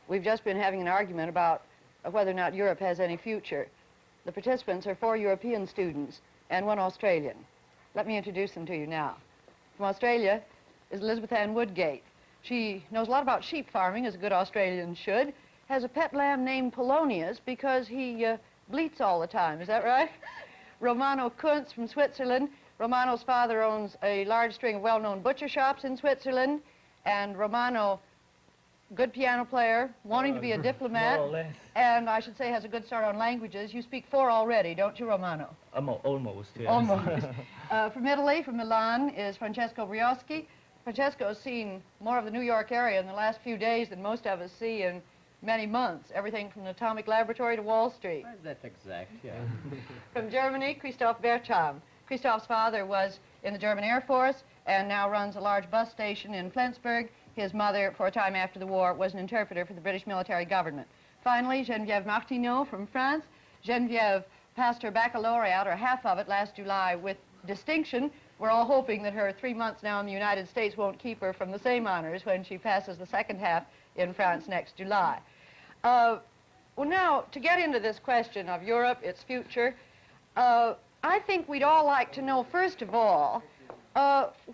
We've just been having an argument about whether or not Europe has any future. The participants are 4 European students and 1 Australian. Let me introduce them to you now. From Australia is Elizabeth Ann Woodgate. She knows a lot about sheep farming, as a good Australian should, has a pet lamb named Colonies because he bleats all the time. Is that right? Romano Kuntz from Switzerland. Romano's father owns a large string of well-known butcher shops in Switzerland, and Romano, good piano player, wanting to be a diplomat, more or less. and I should say has a good start on languages. You speak 4 already, don't you, Romano? Almost, yes. Almost. From Italy, from Milan, is Francesco Brioschi. Francesco has seen more of the New York area in the last few days than most of us see in many months, everything from the atomic laboratory to Wall Street. Well, that's exact, yeah. From Germany, Christoph Bertram. Christoph's father was in the German Air Force and now runs a large bus station in Flensburg. His mother, for a time after the war, was an interpreter for the British military government. Finally, Geneviève Martineau from France. Geneviève passed her baccalaureate, or half of it, last July with distinction. We're all hoping that her 3 months now in the United States won't keep her from the same honors when she passes the second half in France next July. Well, now, to get into this question of Europe, its future, I think we'd all like to know, first of all,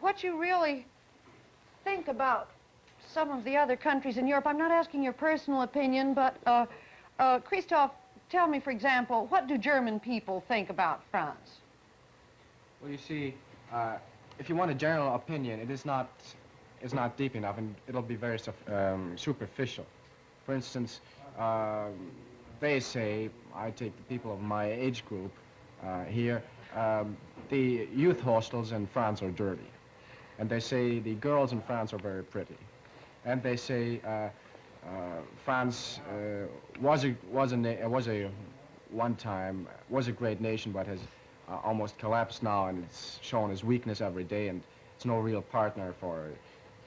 what you really think about some of the other countries in Europe. I'm not asking your personal opinion, but Christoph, tell me, for example, what do German people think about France? Well, you see, if you want a general opinion, it's not deep enough, and it'll be very superficial. For instance, they say, I take the people of my age group here, the youth hostels in France are dirty. And they say the girls in France are very pretty. And they say France was a great nation, but has almost collapsed now, and it's shown its weakness every day, and it's no real partner for,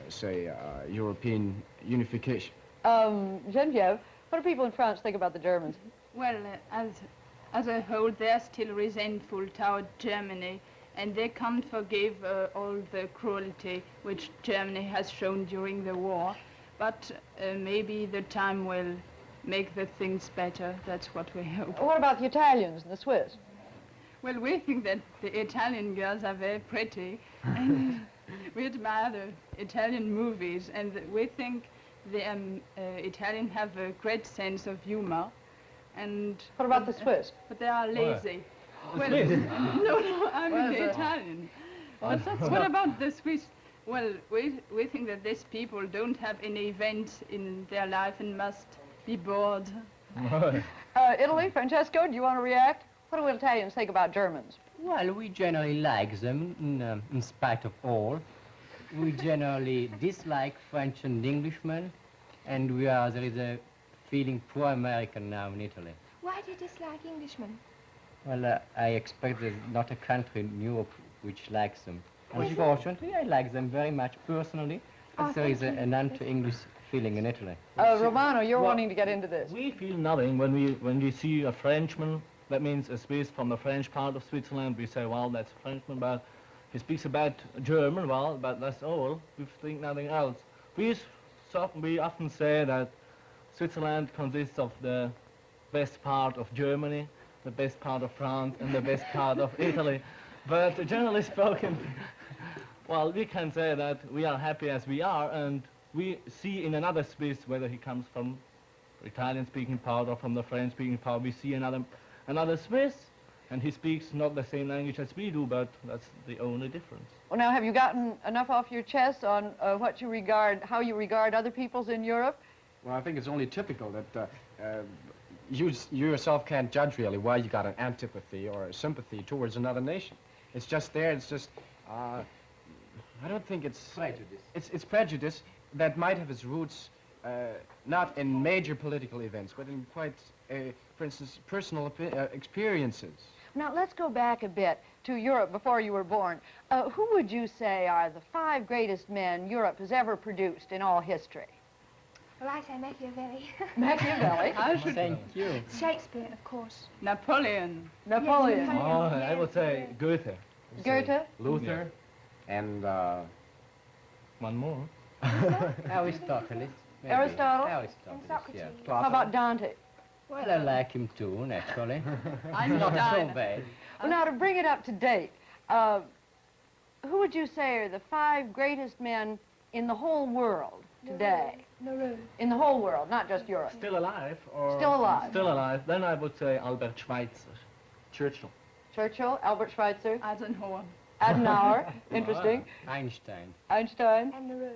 say, European unification. Geneviève, what do people in France think about the Germans? Well, as a whole, they're still resentful toward Germany, and they can't forgive all the cruelty which Germany has shown during the war. But maybe the time will make the things better. That's what we hope. What about the Italians and the Swiss? Well, we think that the Italian girls are very pretty, and we admire the Italian movies, and we think the Italians have a great sense of humor. And what about the Swiss? But they are lazy. Well, no, I mean the Italian. What about the Swiss? Well, we think that these people don't have any events in their life and must be bored. Italy, Francesco, do you want to react? What do Italians think about Germans? Well, we generally like them, in spite of all. We generally dislike French and Englishmen, and there is a feeling pro-American now in Italy. Why do you dislike Englishmen? Well, I expect there's not a country in Europe which likes them. Unfortunately, I like them very much personally, but there is an anti-English feeling in Italy. Romano, you're wanting to get into this. We feel nothing when we see a Frenchman, that means a Swiss from the French part of Switzerland. We say, well, that's a Frenchman, but he speaks a bad German, well, but that's all. We think nothing else. We often say that Switzerland consists of the best part of Germany, the best part of France, and the best part of Italy. But generally spoken, well, we can say that we are happy as we are, and we see in another Swiss, whether he comes from the Italian-speaking part or from the French-speaking part, we see another Swiss, and he speaks not the same language as we do, but that's the only difference. Well, now, have you gotten enough off your chest on how you regard other peoples in Europe? Well, I think it's only typical that you yourself can't judge really why you got an antipathy or a sympathy towards another nation. It's just there. It's just I don't think it's prejudice. It's prejudice that might have its roots not in major political events, but in quite, for instance, personal experiences. Now, let's go back a bit to Europe before you were born. Who would you say are the 5 greatest men Europe has ever produced in all history? Well, I say Machiavelli. Machiavelli? Thank you. Shakespeare, of course. Napoleon. Napoleon. Oh, I would say Goethe. Goethe? Luther, and one more. Aristotle. maybe. Aristotle? Aristotle, And Socrates. yeah. How about Dante? Well, I like him too, naturally. I'm Not so Einstein. bad. Well, now, to bring it up to date, who would you say are the 5 greatest men in the whole world today? Nehru. In the whole world, not just Europe. Still alive or? Still alive. Still alive. Then I would say Albert Schweitzer, Churchill. Churchill, Albert Schweitzer, Eisenhower. Adenauer, interesting, Einstein. Einstein, And Nehru.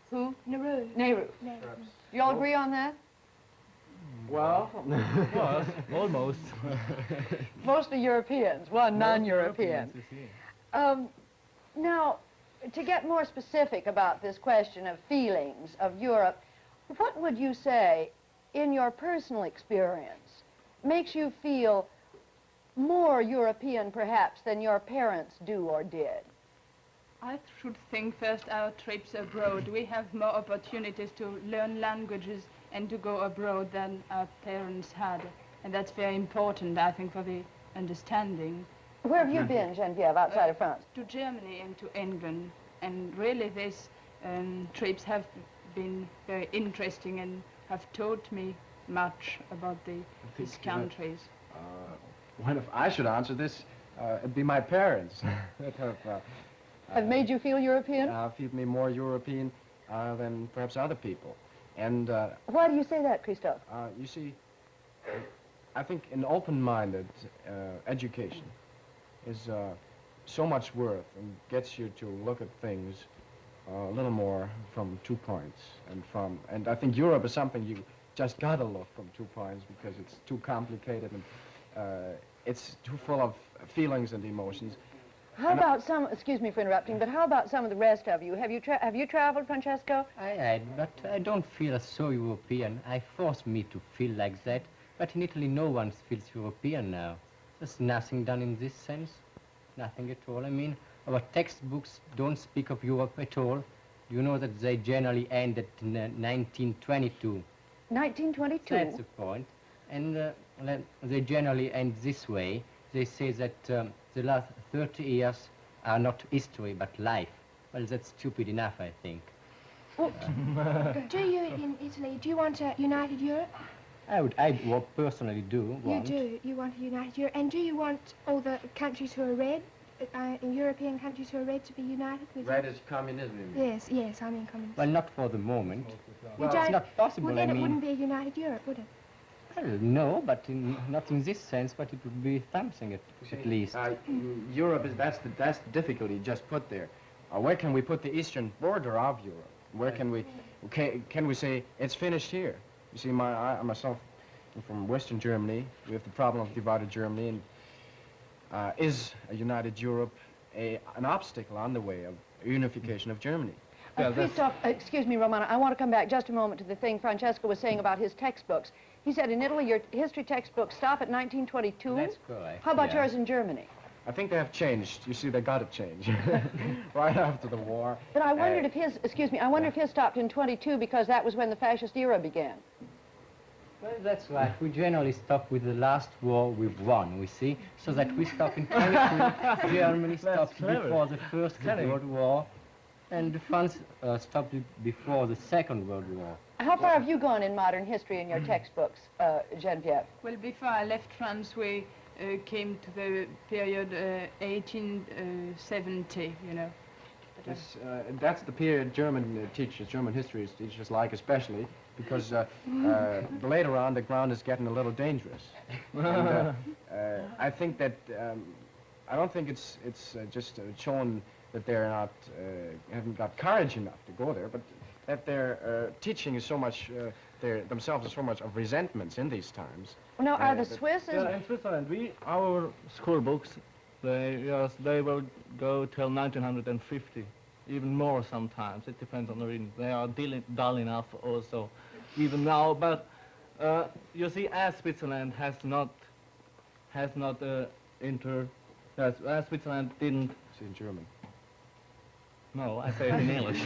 who? Nehru. Nehru. Nehru. You all agree on that? Well, Was almost. Mostly Europeans, one non-European. You see. Now, to get more specific about this question of feelings of Europe, what would you say, in your personal experience, makes you feel more European, perhaps, than your parents do or did? I should think first our trips abroad. We have more opportunities to learn languages and to go abroad than our parents had. And that's very important, I think, for the understanding. Where have you been, Geneviève, outside of France? To Germany and to England. And really these trips have been very interesting and have taught me much about these countries. Well, if I should answer this, it'd be my parents that Have made you feel European? feel me more European than perhaps other people. And Why do you say that, Christophe? you see, I think an open-minded education is so much worth and gets you to look at things a little more from 2 points. And I think Europe is something you just gotta look from 2 points because it's too complicated and it's too full of feelings and emotions. How about some, excuse me for interrupting, but how about some of the rest of you? Have you traveled, Francesco? But I don't feel so European. I force me to feel like that. But in Italy, no one feels European now. There's nothing done in this sense. Nothing at all. I mean, our textbooks don't speak of Europe at all. You know that they generally end at 1922. 1922? That's the point. And they generally end this way. They say that the last 30 years are not history, but life. Well, that's stupid enough, I think. Well, Do you, in Italy, do you want a united Europe? I personally do want. You do. You want a united Europe. And do you want all the countries who are red, European countries who are red, to be united with Red is communism. Yes, yes, I mean communism. Well, not for the moment. You It's don't- not possible, Well, then I it mean. wouldn't be a united Europe, would it? Well, no, but not in this sense, but it would be something at least. Europe is that's the difficulty just put there. Where can we put the eastern border of Europe? Where can we say it's finished here? You see, I myself am from Western Germany. We have the problem of divided Germany, and is a united Europe an obstacle on the way of unification of Germany? Christophe, excuse me, Romana, I want to come back just a moment to the thing Francesco was saying about his textbooks. He said in Italy your history textbooks stop at 1922? That's correct. How about yeah. yours in Germany? I think they have changed. You see, they got to change right after the war. But I wondered if his, excuse me, I wonder if his stopped in 22 because that was when the fascist era began. Well, that's right. We generally stop with the last war we've won, we see, so that we stop in 22. Germany stopped clever. before the First Cunning. World War, and France stopped before the Second World War. How far have you gone in modern history in your textbooks, Geneviève? Well, before I left France, we came to the period 1870, you know. That's the period German teachers, German history teachers like especially, because later on the ground is getting a little dangerous. And, I think that, I don't think it's just shown that they're not, haven't got courage enough to go there, but that their teaching is so much, themselves are so much of resentments in these times. Now, are the but- Swiss as Yeah, in Switzerland, our school books, they will go till 1950, even more sometimes. It depends on the reading. They are dull enough also, even now. But you see, as Switzerland has not as Switzerland didn't. See, in German. No, I say it in English.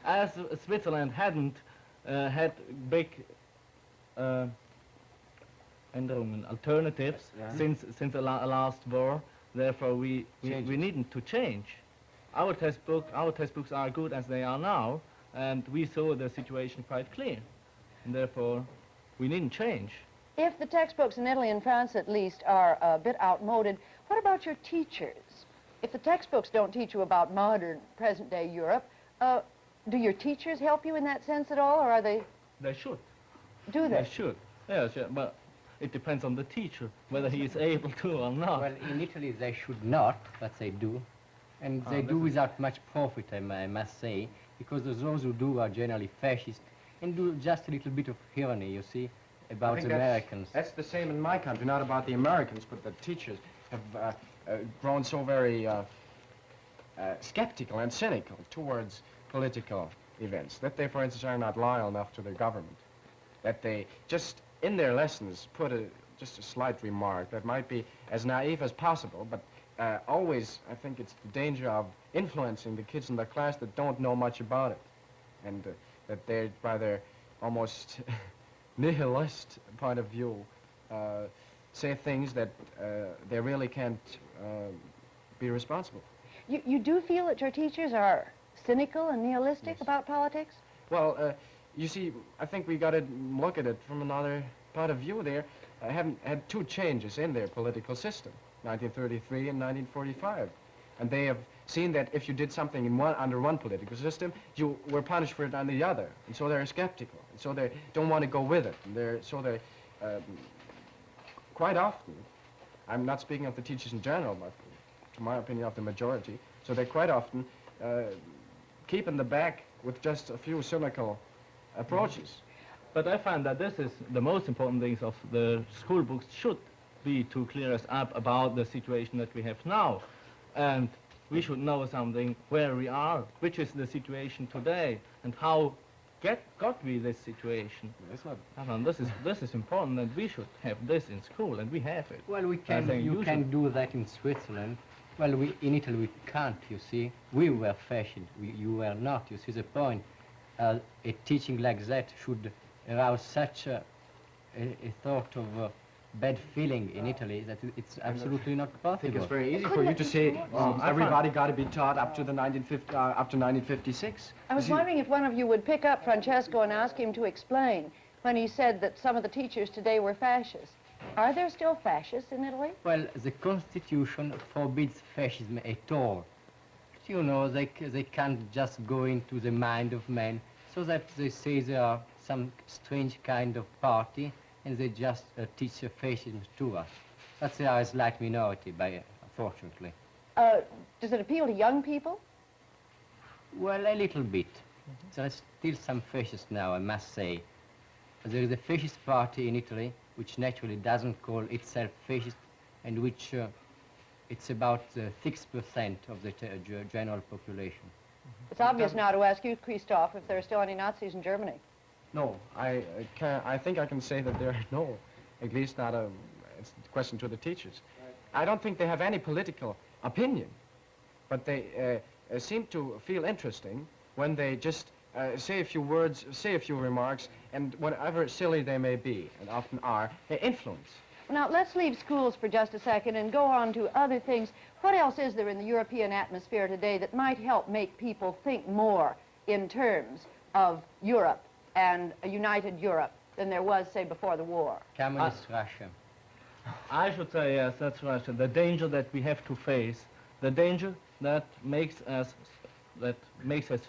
As Switzerland hadn't had big alternatives Yeah. since the last war, therefore we Changes. needn't to change. Our textbooks are good as they are now, and we saw the situation quite clear, and therefore we needn't change. If the textbooks in Italy and France, at least, are a bit outmoded, what about your teachers? If the textbooks don't teach you about modern, present-day Europe, do your teachers help you in that sense at all, or are they... They should. Do they? They should. Yes, yeah, but it depends on the teacher, whether he is able to or not. Well, in Italy they should not, but they do. And they do without much profit, I must say, because those who do are generally fascist and do just a little bit of irony, you see, about the Americans. That's the same in my country, not about the Americans, but the teachers have grown so very skeptical and cynical towards political events, that they, for instance, are not loyal enough to their government, that they just, in their lessons, put just a slight remark that might be as naive as possible, but always, I think it's the danger of influencing the kids in the class that don't know much about it, and that they're, by their almost nihilist point of view, say things that they really can't be responsible. You do feel that your teachers are cynical and nihilistic about politics? Well, you see, I think we got to look at it from another point of view there. Haven't had two changes in their political system, 1933 and 1945. And they have seen that if you did something in under one political system, you were punished for it on the other. And so they're skeptical. And so they don't want to go with it. And they quite often, I'm not speaking of the teachers in general, but to my opinion of the majority, so they quite often keep in the back with just a few cynical approaches. But I find that this is the most important things of the school books should be to clear us up about the situation that we have now. And we should know something where we are, which is the situation today, and how got we this situation. That's not... And this is important, and we should have this in school, and we have it. Well, you can do that in Switzerland. Well, in Italy we can't, you see. We were fascist, you were not, you see the point. A teaching like that should arouse such a thought of bad feeling in Italy that it's absolutely not I think possible. it's very easy for you to say everybody got to be taught up to 1956. I was wondering if one of you would pick up Francesco and ask him to explain when he said that some of the teachers today were fascists. Are there still fascists in Italy? Well, the Constitution forbids fascism at all. You know, they can't just go into the mind of men, so that they say they are some strange kind of party, and they just teach fascism to us. But they are a slight minority, unfortunately. Does it appeal to young people? Well, a little bit. There is still some fascists now, I must say. There is a fascist party in Italy, which naturally doesn't call itself fascist, and which it's about 6% of the general population. It's obvious now to ask you, Christoph, if there are still any Nazis in Germany. No, I think I can say that there are no, at least not it's a question to the teachers. I don't think they have any political opinion, but they seem to feel interesting when they just say a few words, say a few remarks, and whatever silly they may be, and often are, they influence. Now, let's leave schools for just a second and go on to other things. What else is there in the European atmosphere today that might help make people think more in terms of Europe and a united Europe than there was, say, before the war? Communist Russia. I should say, yes, that's Russia. The danger that we have to face, the danger that makes us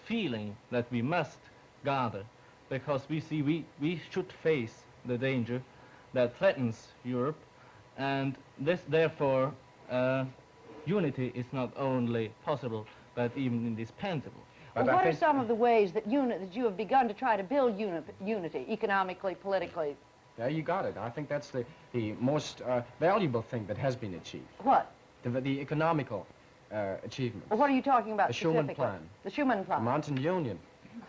feeling that we must gather, because we see we should face the danger that threatens Europe, and this, therefore, unity is not only possible, but even indispensable. Well, what are some of the ways that you have begun to try to build unity, economically, politically? Yeah, you got it. I think that's the most valuable thing that has been achieved. What? The economical achievement. Well, what are you talking about The Schuman specifically? Plan. The Schuman The Plan. Mountain Union,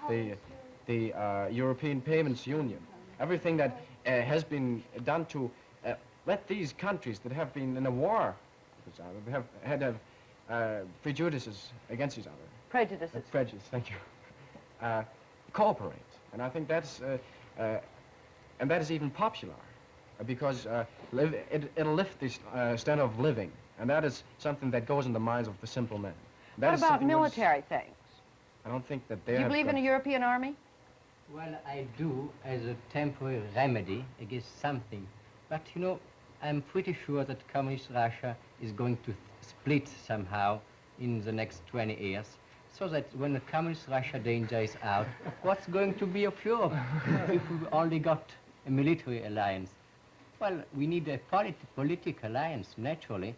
the European Payments Union, everything that has been done to let these countries that have been in a war, have had prejudices against each other. Prejudices. Prejudice, thank you. Cooperate, and I think that's and that is even popular because it'll lift the standard of living, and that is something that goes in the minds of the simple man. That What is about something that is- military things? I don't think that they Do you have believe in a European army? Well, I do as a temporary remedy against something. But, you know, I'm pretty sure that communist Russia is going to split somehow in the next 20 years, so that when the communist Russia danger is out, what's going to be of Europe if we only got a military alliance? Well, we need a political alliance, naturally.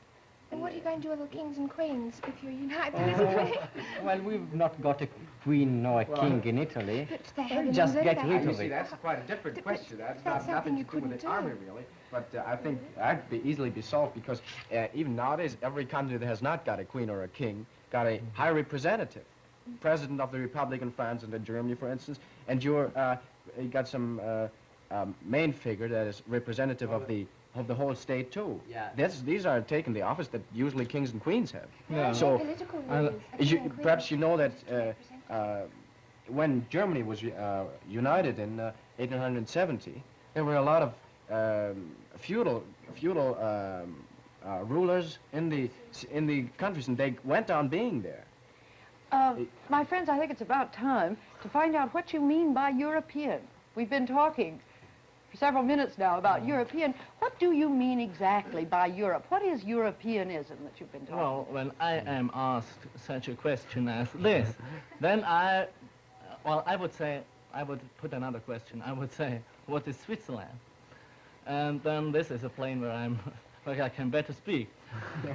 And what are you going to do with the kings and queens if you're united politically? Well, we've not got a queen nor a king in Italy. But they have in Just England, get they rid have- of it. That's quite a different But question. That's that's got nothing something you to do with couldn't the do. army, really. But I think that could easily be solved because even nowadays, every country that has not got a queen or a king got a high representative, president of the Republic in France and in Germany, for instance, and you got some main figure that is representative of the whole state too. Yeah. These are taking the office that usually kings and queens have. No, So, they're political rulers. A king and queen perhaps you know that is to represent when Germany was united in 1870, there were a lot of feudal rulers in the countries, and they went on being there. My friends, I think it's about time to find out what you mean by European. We've been talking for several minutes now about European. What do you mean exactly by Europe? What is Europeanism that you've been talking Well, when I am asked such a question as this, then I would put another question. I would say, what is Switzerland? And then this is a plane where I can better speak.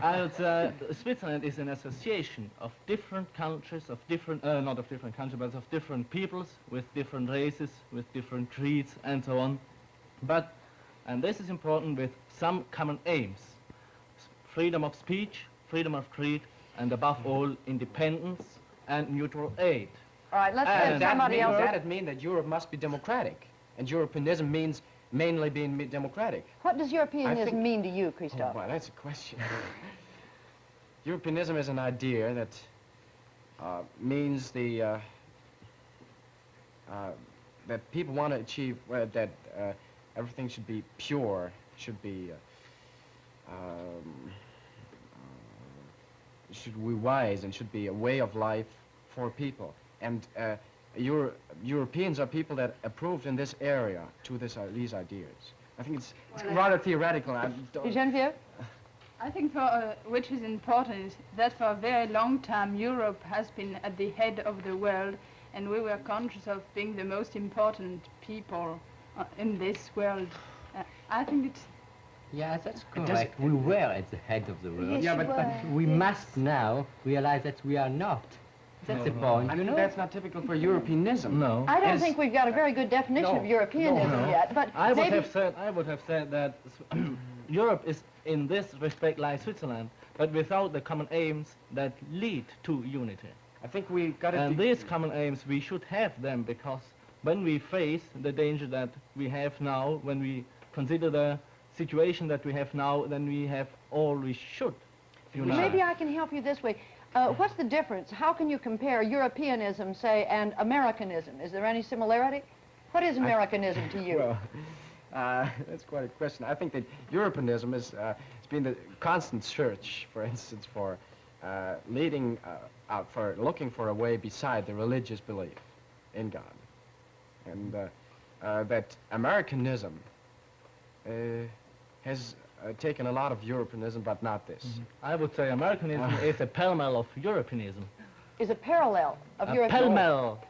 I would say Switzerland is an association of different countries, not of different countries, but of different peoples, with different races, with different creeds, and so on. But, and this is important, with some common aims: freedom of speech, freedom of creed, and above all, independence and mutual aid. All right, let's get somebody else. That'd mean that Europe must be democratic, and Europeanism means mainly being democratic. What does Europeanism think- mean to you, Oh, Christoph? well, that's a question. Europeanism is an idea that means that people want to achieve that everything should be pure, should be wise, and should be a way of life for people. And Europeans are people that approved in this area to these ideas. I think it's rather theoretical. Geneviève? I think which is important is that for a very long time Europe has been at the head of the world, and we were conscious of being the most important people in this world. I think it's Yeah, that's correct. We were at the head of the world. Yes, Yeah, you but- were. We Yes. must now realize that we are not. That's the point, I you think know? that's not typical for Europeanism. No. I don't As- think we've got a very good definition of Europeanism no. yet, but I would maybe... have said that Europe is in this respect like Switzerland, but without the common aims that lead to unity. I think we got And it. these common aims, we should have them, because when we face the danger that we have now, when we consider the situation that we have now, then we have all we should unite. Maybe I can help you this way. What's the difference? How can you compare Europeanism, say, and Americanism? Is there any similarity? What is Americanism to you? Well, that's quite a question. I think that Europeanism is it's been the constant search, for instance, for looking for a way beside the religious belief in God, and that Americanism has taken a lot of Europeanism, but not this. I would say Americanism is a pell-mell of Europeanism. Is a parallel of A Europeanism? pell-mell.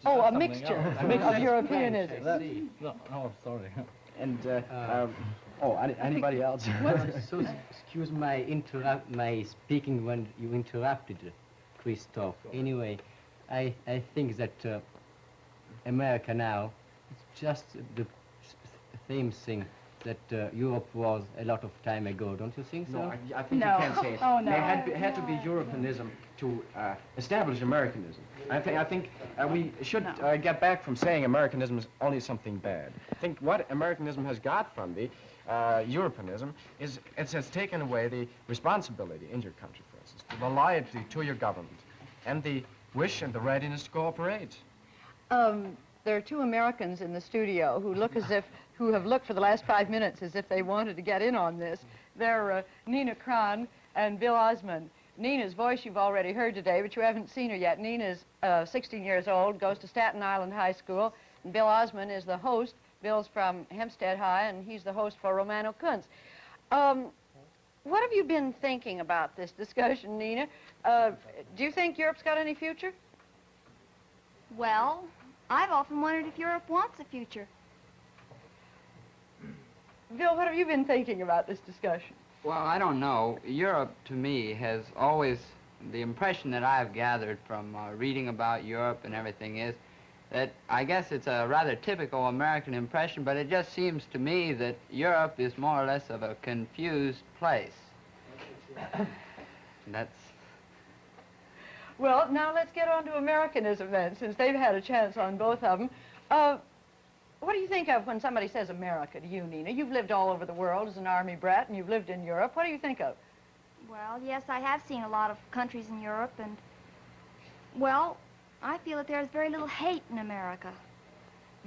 Oh, a mixture of Europeanism. Oh, sorry. And anybody else? So, excuse my speaking when you interrupted, Christoph. Anyway, I think that America now is just the same thing that Europe was a lot of time ago, don't you think so? No, I think No. you can't say it. Oh, no. There had to be Europeanism to establish Americanism. I think we should get back from saying Americanism is only something bad. I think what Americanism has got from the Europeanism is it has taken away the responsibility in your country, for instance, the loyalty to your government, and the wish and the readiness to cooperate. There are two Americans in the studio who have looked for the last 5 minutes as if they wanted to get in on this. They're Nina Kran and Bill Osmond. Nina's voice you've already heard today, but you haven't seen her yet. Nina's 16 years old, goes to Staten Island High School, and Bill Osmond is the host. Bill's from Hempstead High, and he's the host for Romano Kunst. What have you been thinking about this discussion, Nina? Do you think Europe's got any future? Well, I've often wondered if Europe wants a future. Bill, what have you been thinking about this discussion? Well, I don't know. Europe, to me, has always, the impression that I've gathered from reading about Europe and everything is that I guess it's a rather typical American impression, but it just seems to me that Europe is more or less of a confused place. That's... Well, now let's get on to Americanism then, since they've had a chance on both of them. What do you think of when somebody says America to you, Nina? You've lived all over the world as an Army brat, and you've lived in Europe. What do you think of? Well, yes, I have seen a lot of countries in Europe, and, well, I feel that there's very little hate in America.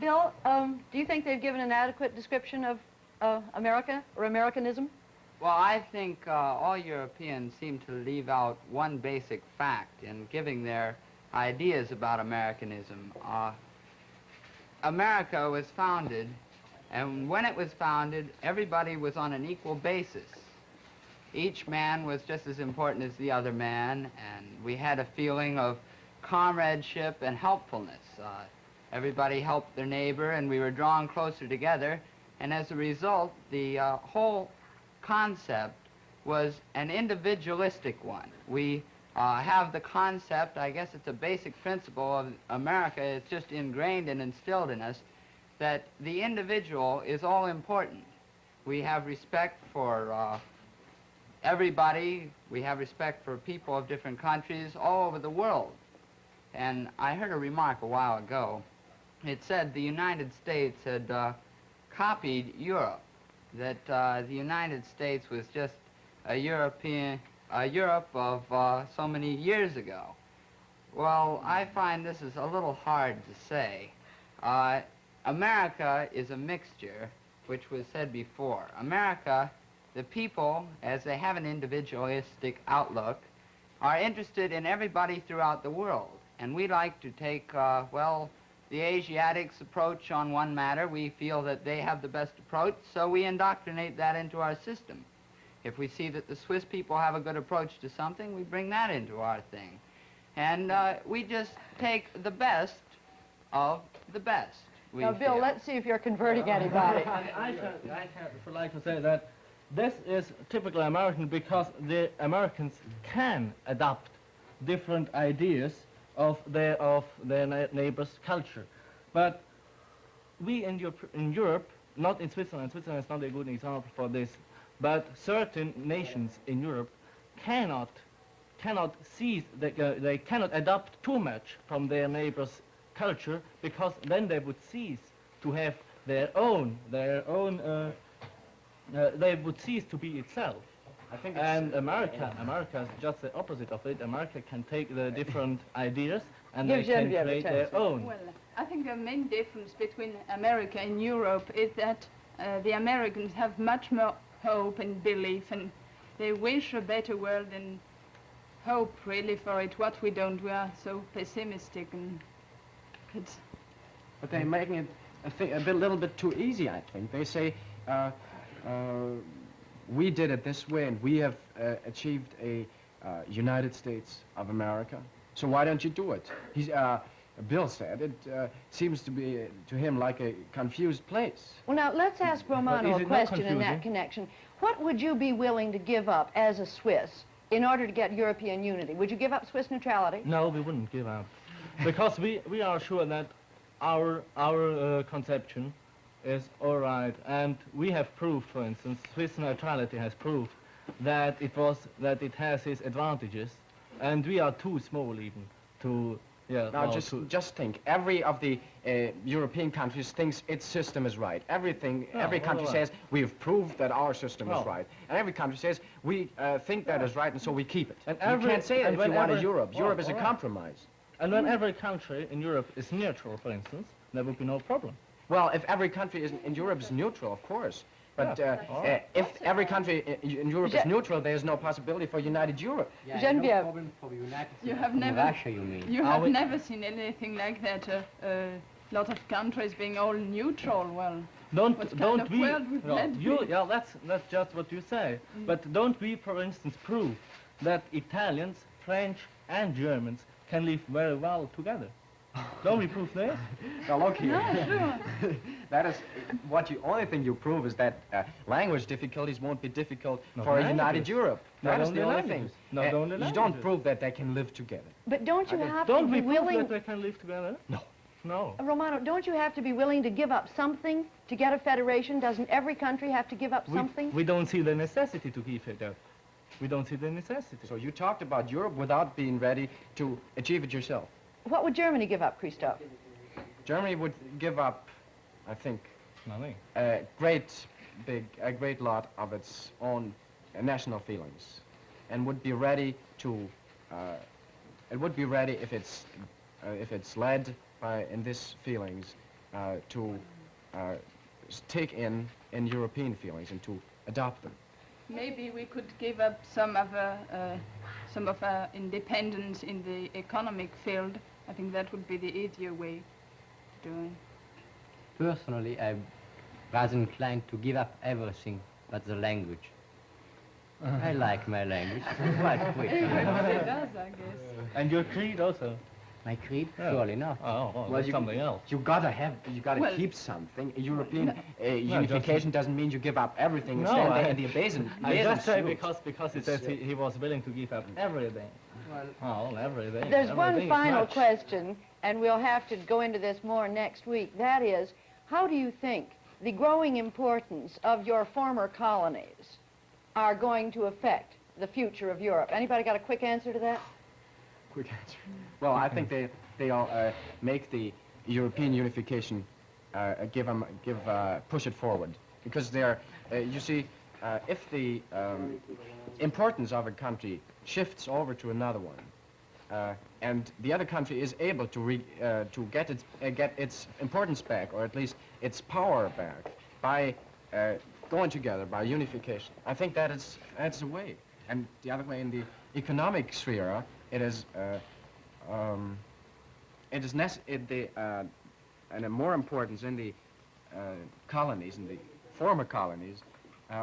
Bill, do you think they've given an adequate description of America or Americanism? Well, I think all Europeans seem to leave out one basic fact in giving their ideas about Americanism. America was founded, and when it was founded, everybody was on an equal basis. Each man was just as important as the other man, and we had a feeling of comradeship and helpfulness. Everybody helped their neighbor, and we were drawn closer together, and as a result, the whole concept was an individualistic one. We have the concept, I guess it's a basic principle of America, it's just ingrained and instilled in us, that the individual is all important. We have respect for everybody. We have respect for people of different countries all over the world. And I heard a remark a while ago. It said the United States had copied Europe, that the United States was just a Europe of so many years ago. Well, I find this is a little hard to say. America is a mixture, which was said before. America, the people, as they have an individualistic outlook, are interested in everybody throughout the world. And we like to take, well, the Asiatics' approach on one matter. We feel that they have the best approach, so we indoctrinate that into our system. If we see that the Swiss people have a good approach to something, we bring that into our thing. And we just take the best of the best. Now, Bill, let's see if you're converting anybody. I would like to say that this is typically American because the Americans can adopt different ideas of their neighbor's culture. But we in Europe, not in Switzerland, Switzerland is not a good example for this, but certain nations in Europe cannot seize, they cannot adopt too much from their neighbor's culture, because then they would cease to have their own, they would cease to be itself. I think And America is just the opposite of it. America can take the different ideas and they Gives can Genevieve a create chance. their own. Well, I think the main difference between America and Europe is that the Americans have much more hope and belief, and they wish a better world and hope really for it. What we don't, we are so pessimistic, and it's... But they're making it a little bit too easy, I think. They say, we did it this way, and we have achieved a United States of America. So why don't you do it? Bill said it seems to be to him like a confused place. Well, now, let's ask Romano is a it not question in that confusing? connection. What would you be willing to give up as a Swiss in order to get European unity? Would you give up Swiss neutrality? No, we wouldn't give up. Because we are sure that our conception is all right. And we have proved, for instance, Swiss neutrality has proved that it has its advantages. And we are too small even to... Yeah, Now, well, just think. Every of the European countries thinks its system is right. Every country all right. says we have proved that our system Well. is right, and every country says we think that is right, and so we keep it. And You can't say that if you want a whenever- Europe. well, Europe is a all right. compromise. And when every country in Europe is neutral, for instance, there would be no problem. Well, if every country in Europe is neutral, of course, But all right. if every country in Europe is neutral, there is no possibility for united Europe. Yeah, Geneviève. no problem for United You States have from never- Russia, you mean? You have never seen anything like that. A lot of countries being all neutral. Well, what kind Don't of we? world would that be? Yeah, that's just what you say. But don't we, for instance, prove that Italians, French, and Germans can live very well together? Don't we prove this? Now look here. That is what you. Only thing you prove is that language difficulties won't be difficult Not for a languages. united Europe. Not That is only the only languages. thing. Not only You don't languages. prove that they can live together. But don't you have to Don't be we prove willing, that they can live together? No. No. Romano, don't you have to be willing to give up something to get a federation? Doesn't every country have to give up something? We don't see the necessity to keep it up. We don't see the necessity. So you talked about Europe without being ready to achieve it yourself. What would Germany give up, Christoph? Germany would give up, I think, Nothing. a great lot of its own national feelings, and would be ready to. It would be ready if it's led by in these feelings to take in European feelings and to adopt them. Maybe we could give up some of our independence in the economic field. I think that would be the easier way of doing. Personally, I'm rather inclined to give up everything but the language. I like my language quite quick. Everybody does, I guess. And your creed also. My creed? Yeah. Surely not. Oh, Well, that's something else. You gotta Well, keep something. European just- unification doesn't mean you give up everything. No, Stand I- there in the basin. I just say because he says he was willing to give up everything. Well, Everything. There's one Everything is final much. question, and we'll have to go into this more next week. That is, how do you think the growing importance of your former colonies are going to affect the future of Europe? Anybody got a quick answer to that? Quick answer. Well, I think they all make the European unification push it forward, because they're you see, if the importance of a country shifts over to another one, and the other country is able to get its importance back, or at least its power back, by going together, by unification. I think that's a way. And the other way, in the economic sphere, it is and more importance in the colonies, in the former colonies,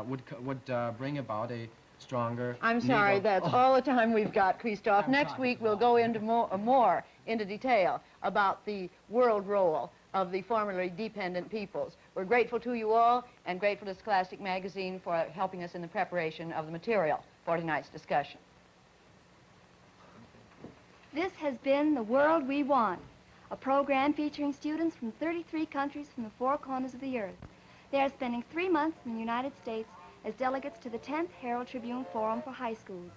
would bring about a stronger. I'm need sorry, of- that's all the time we've got, Christoph. Next week we'll go into more into detail about the world role of the formerly dependent peoples. We're grateful to you all, and grateful to Scholastic Magazine for helping us in the preparation of the material for tonight's discussion. This has been The World We Want, a program featuring students from 33 countries from the 4 corners of the earth. They are spending 3 months in the United States as delegates to the 10th Herald Tribune Forum for High Schools.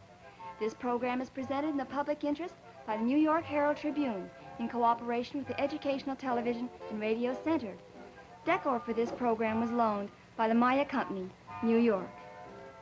This program is presented in the public interest by the New York Herald Tribune in cooperation with the Educational Television and Radio Center. Decor for this program was loaned by the Maya Company, New York.